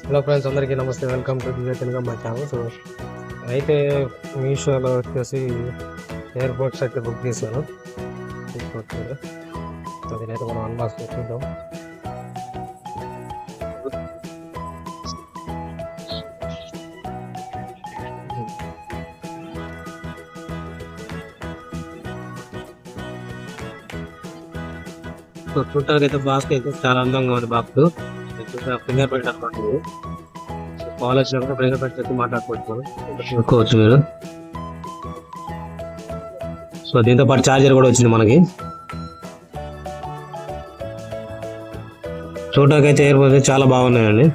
Hello friends, అందరికీ నమస్తే. Welcome to దివ్య మా ఛానల్. సో అయితే మీషోలో వచ్చేసి ఎయిర్పోర్ట్ షర్ట్ బుక్ చేశాను. తీసుకోవచ్చు. సో దీనైతే మనం అన్బాక్స్ చూద్దాం. సో చూడటానికి అయితే బాక్స్ అయితే చాలా అందంగా ఉంది. బాక్స్ ఫింగర్ ప్రింట్ అనమాట. కాల్ వచ్చినప్పుడు ఫింగర్ ప్రింట్ అయితే మాట్లాడుకోవచ్చు మీరు. సో దీంతో పాటు ఛార్జర్ కూడా వచ్చింది మనకి. చూడటానికి అయితే ఎయిర్పోర్ట్ చాలా బాగున్నాయండి.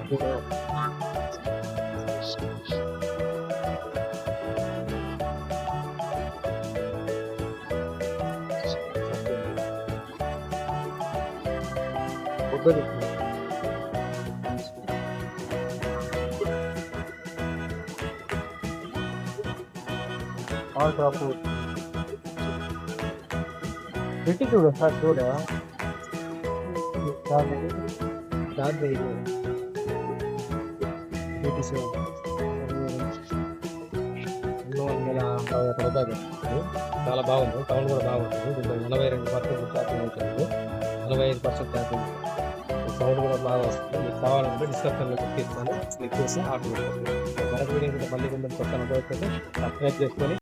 పెట్టి చూడు సార్, చూడ చాలా బాగుంది. సౌండ్ కూడా బాగుంటుంది. దీంట్లో 82% ఛార్జింగ్ ఉంటుంది, 45% ఛార్జింగ్. సౌండ్ కూడా బాగా వస్తుంది. మీకు కావాలంటే డిస్క్రిప్షన్లో చెప్తాను, క్లిక్ చేసి ఆర్డర్ చేసుకోండి. మరొక వీడియో మళ్ళీ కొంచెం కొత్త సబ్స్క్రైబ్ చేసుకొని